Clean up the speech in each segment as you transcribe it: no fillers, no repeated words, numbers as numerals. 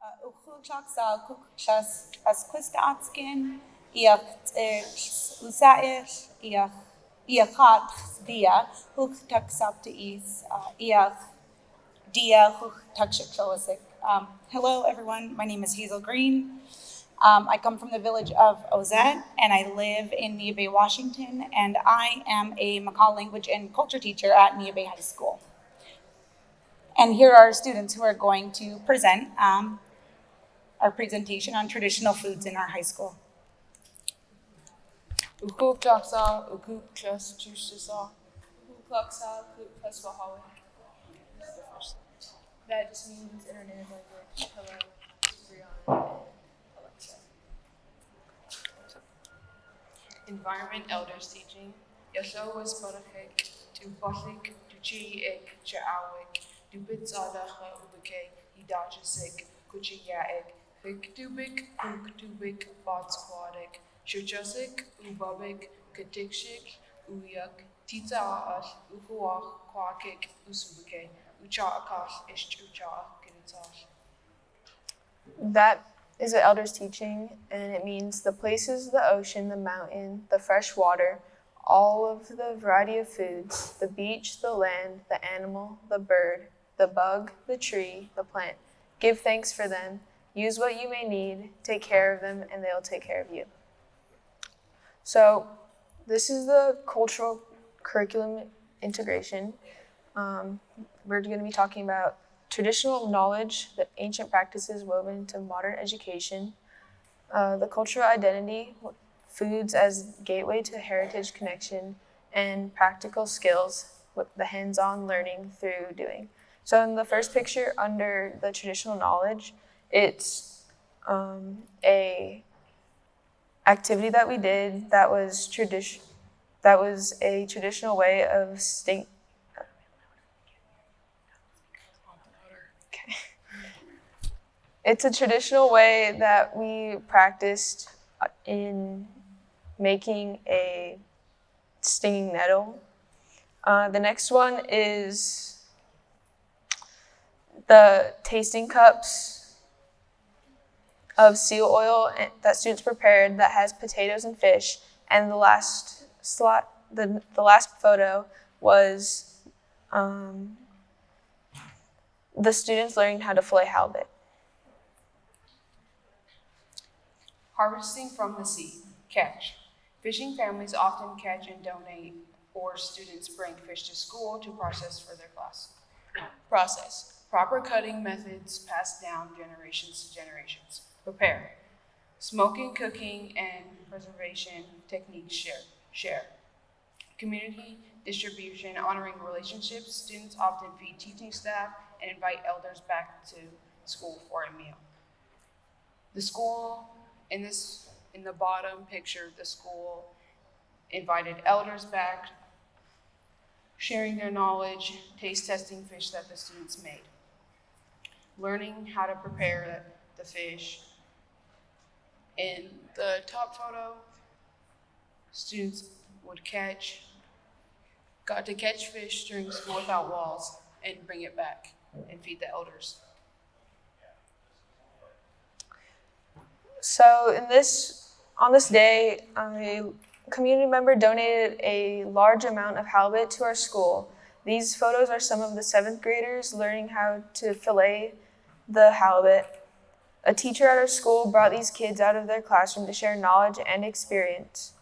Uchulchaksa kukchas as kwistatskin, usair, iachat dia, huktaksapta is, dia huktakshakshosik. Hello, everyone. My name is Hazel Greene. I come from the village of Ozette, and I live in Nia Bay, Washington, and I am a Makah language and culture teacher at Nia Bay High School. And here are students who are going to present our presentation on traditional foods in our high school. Ukukjaksa, ukukchaschushisa. Ukukaksa, ukukaswahawi. That just means internet language. Hello, Brianna and Alexa. Environment elders teaching. Yasho was Barahek, to Bosik, to Chi Ek, Chaawik, to Bitsadacha Ubike, Hidachasik, Kuchi Yaek, Hik Tubik, Uk Tubik, Botsquadik, Shujasik, Ubabik, Katikshik, Uyak, Tita Aas, Ukuach, Quakik, Usubike, Ucha Akash, Ishchucha, Kinitash. That is the elders' teaching, and it means the places, the ocean, the mountain, the fresh water, all of the variety of foods, the beach, the land, the animal, the bird, the bug, the tree, the plant. Give thanks for them. Use what you may need. Take care of them, and they'll take care of you. So this is the cultural curriculum integration. We're going to be talking about traditional knowledge, the ancient practices woven into modern education, the cultural identity, foods as gateway to heritage connection, and practical skills with the hands-on learning through doing. So in the first picture under the traditional knowledge, it's a activity that we did that was a traditional way of It's a traditional way that we practiced in making a stinging nettle. The next one is the tasting cups of seal oil that students prepared that has potatoes and fish. And the last photo was the students learning how to fillet halibut. Harvesting from the sea. Catch. Fishing families often catch and donate, or students bring fish to school to process for their class. Process. Proper cutting methods passed down generations to generations. Prepare. Smoking, cooking, and preservation techniques share. Community distribution, honoring relationships. Students often feed teaching staff and invite elders back to school for a meal. The school, in the bottom picture, the school invited elders back, sharing their knowledge, taste testing fish that the students made, learning how to prepare the fish. In the top photo, students got to catch fish during school without walls and bring it back and feed the elders. So on this day, a community member donated a large amount of halibut to our school. These photos are some of the 7th graders learning how to fillet the halibut. A teacher at our school brought these kids out of their classroom to share knowledge and experience.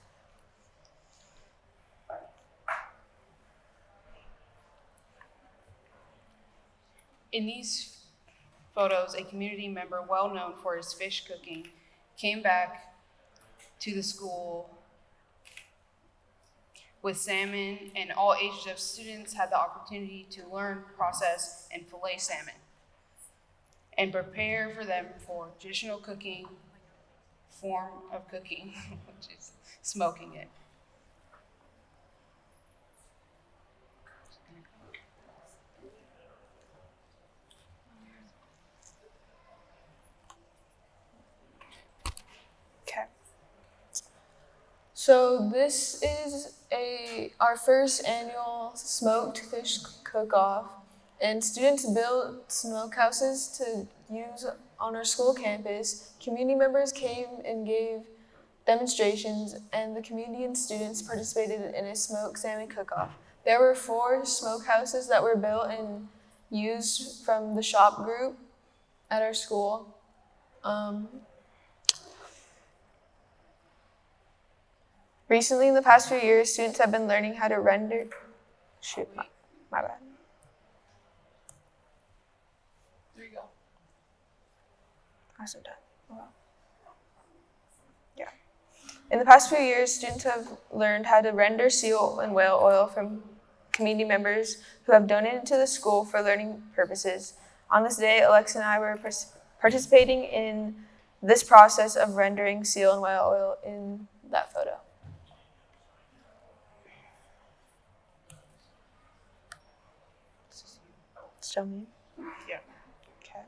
In these photos, a community member well known for his fish cooking came back to the school with salmon, and all ages of students had the opportunity to learn, process, and fillet salmon and prepare for them for traditional form of cooking, which is smoking it. So this is our first annual smoked fish cook-off, and students built smokehouses to use on our school campus, community members came and gave demonstrations, and the community and students participated in a smoked salmon cook-off. There were 4 smokehouses that were built and used from the shop group at our school. Recently, in the past few years, students have been learning how to render. My bad. There you go. Awesome done. Wow. Yeah. In the past few years, students have learned how to render seal and whale oil from community members who have donated to the school for learning purposes. On this day, Alexa and I were participating in this process of rendering seal and whale oil in that photo. Show me. Yeah. Okay.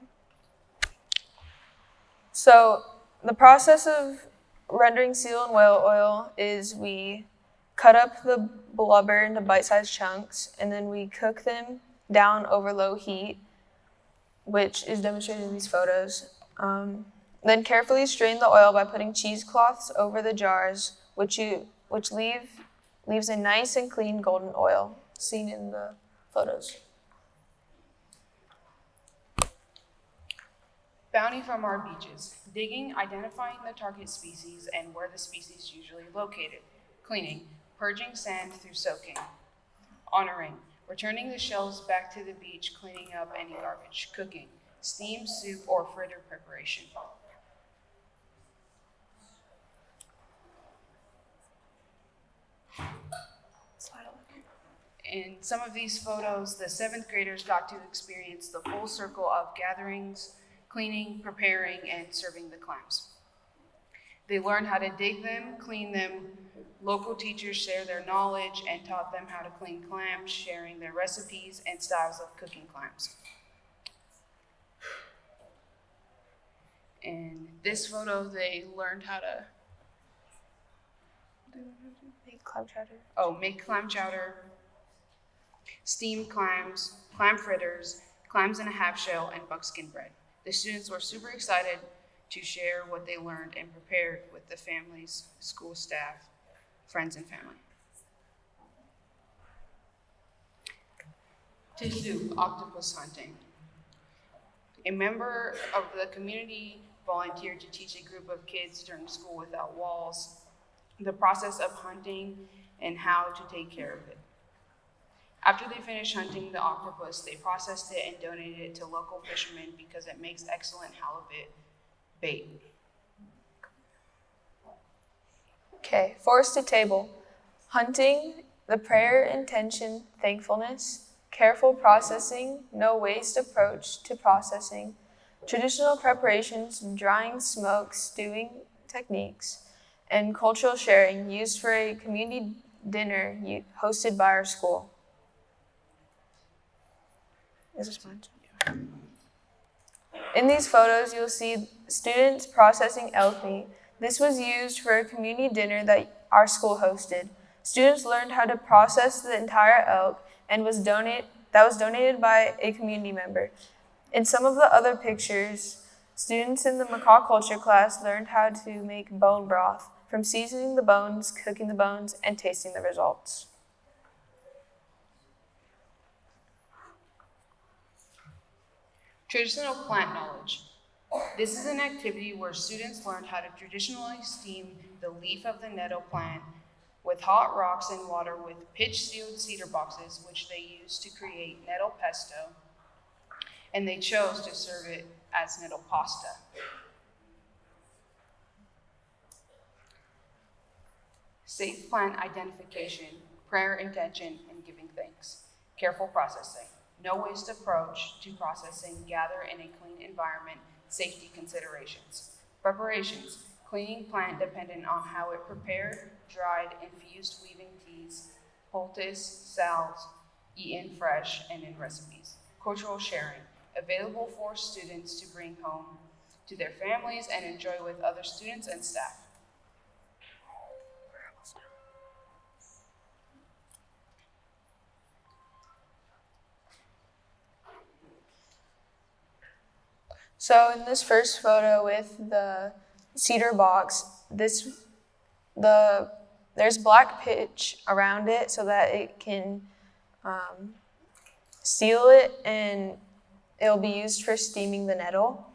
So the process of rendering seal and whale oil is we cut up the blubber into bite-sized chunks, and then we cook them down over low heat, which is demonstrated in these photos. Then carefully strain the oil by putting cheesecloths over the jars, which leaves a nice and clean golden oil, seen in the photos. Bounty from our beaches. Digging, identifying the target species and where the species is usually located. Cleaning, purging sand through soaking. Honoring, returning the shells back to the beach, cleaning up any garbage. Cooking, steam, soup, or fritter preparation. In some of these photos, the 7th graders got to experience the full circle of gatherings, cleaning, preparing, and serving the clams. They learned how to dig them, clean them. Local teachers shared their knowledge and taught them how to clean clams, sharing their recipes and styles of cooking clams. In this photo, they learned how to Make clam chowder, steamed clams, clam fritters, clams in a half shell, and buckskin bread. The students were super excited to share what they learned and prepared with the families, school staff, friends, and family. Tissue octopus hunting. A member of the community volunteered to teach a group of kids during School Without Walls the process of hunting and how to take care of it. After they finished hunting the octopus, they processed it and donated it to local fishermen because it makes excellent halibut bait. Okay, forest to table. Hunting, the prayer, intention, thankfulness, careful processing, no waste approach to processing, traditional preparations, drying, smoke, stewing techniques, and cultural sharing used for a community dinner hosted by our school. Is this mine? In these photos, you'll see students processing elk meat. This was used for a community dinner that our school hosted. Students learned how to process the entire elk and was donated by a community member. In some of the other pictures, students in the Makah culture class learned how to make bone broth, from seasoning the bones, cooking the bones, and tasting the results. Traditional plant knowledge. This is an activity where students learned how to traditionally steam the leaf of the nettle plant with hot rocks and water with pitch-sealed cedar boxes, which they used to create nettle pesto, and they chose to serve it as nettle pasta. Safe plant identification, prayer intention, and giving thanks. Careful processing. No waste approach to processing, gather in a clean environment, safety considerations. Preparations, cleaning plant dependent on how it prepared, dried, infused weaving teas, poultice, salves, eaten fresh, and in recipes. Cultural sharing, available for students to bring home to their families and enjoy with other students and staff. So in this first photo with the cedar box, there's black pitch around it so that it can seal it, and it'll be used for steaming the nettle.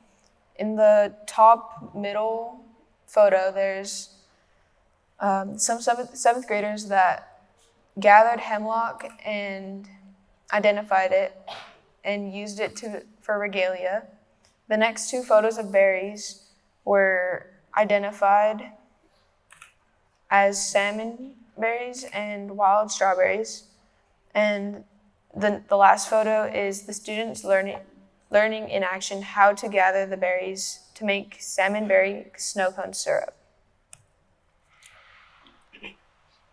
In the top middle photo, there's some seventh graders that gathered hemlock and identified it and used it for regalia. The next two photos of berries were identified as salmon berries and wild strawberries. And the last photo is the students learning in action how to gather the berries to make salmonberry snow cone syrup.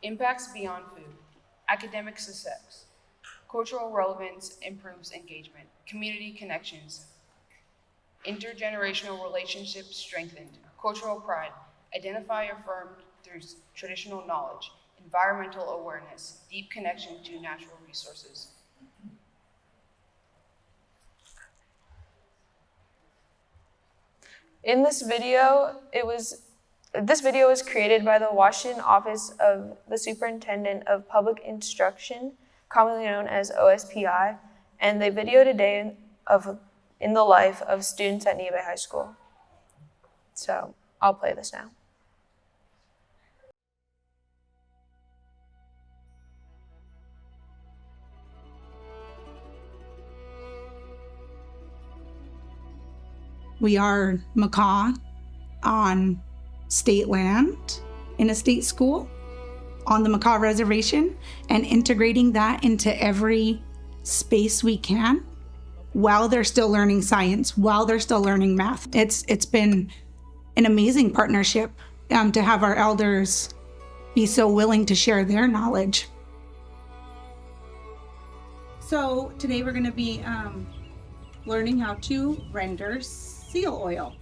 Impacts beyond food. Academic success. Cultural relevance improves engagement. Community connections. Intergenerational relationships strengthened. Cultural pride. Identify affirmed through traditional knowledge. Environmental awareness. Deep connection to natural resources. In this video, this video was created by the Washington Office of the Superintendent of Public Instruction, commonly known as OSPI, and they videoed a day in the life of students at Neobay High School. So I'll play this now. We are Makah on state land in a state school on the Makah Reservation, and integrating that into every space we can while they're still learning science, while they're still learning math. It's been an amazing partnership to have our elders be so willing to share their knowledge. So today we're going to be learning how to render seal oil.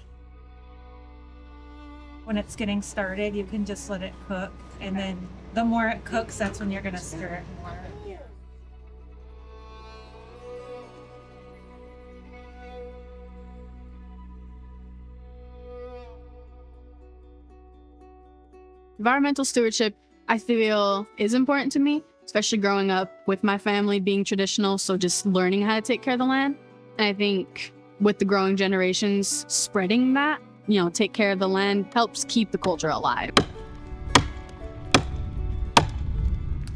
When it's getting started, you can just let it cook, and then the more it cooks, that's when you're going to stir it more. Environmental stewardship, I feel, is important to me, especially growing up with my family being traditional, so just learning how to take care of the land. And I think with the growing generations spreading that, take care of the land helps keep the culture alive.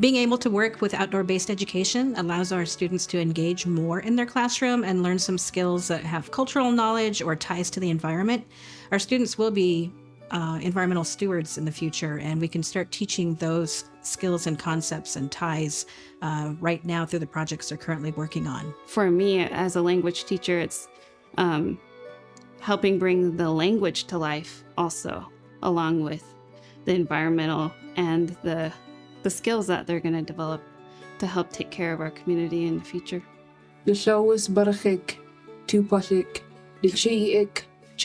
Being able to work with outdoor-based education allows our students to engage more in their classroom and learn some skills that have cultural knowledge or ties to the environment. Our students will be environmental stewards in the future, and we can start teaching those skills and concepts and ties right now through the projects they're currently working on. For me, as a language teacher, it's helping bring the language to life also, along with the environmental and the skills that they're going to develop to help take care of our community in the future. wǝtë أبʔaltx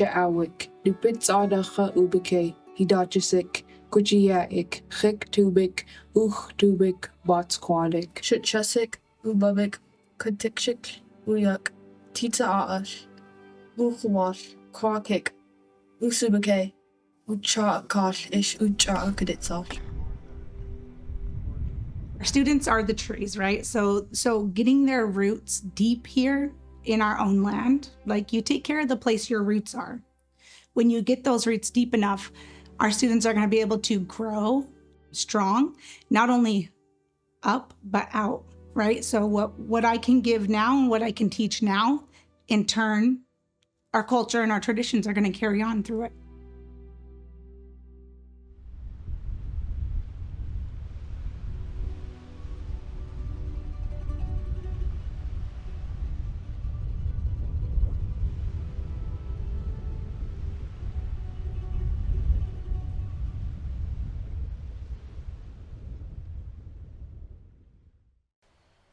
၀Indigenous, Hidachisk, Kuchiyaik, Hik Tubik, Tubik, Botsquadik, Shutchusik, Ububik, Kutikshik, Uyuk, Titsaash, Ukhwash, Kwakik, Usubike, Uchakash ish Uchakaditsash. Our students are the trees, right? So getting their roots deep here in our own land, like you take care of the place your roots are. When you get those roots deep enough, our students are going to be able to grow strong, not only up, but out, right? So what I can give now and what I can teach now, in turn, our culture and our traditions are going to carry on through it.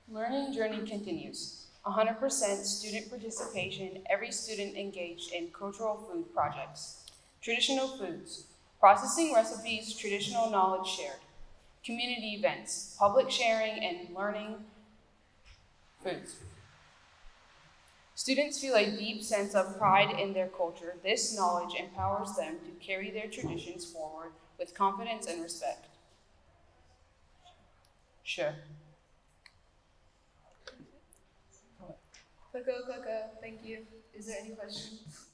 Learning journey continues. 100% student participation, every student engaged in cultural food projects. Traditional foods, processing recipes, traditional knowledge shared. Community events, public sharing and learning foods. Students feel a deep sense of pride in their culture. This knowledge empowers them to carry their traditions forward with confidence and respect. Sure. Coco, thank you. Is there any questions?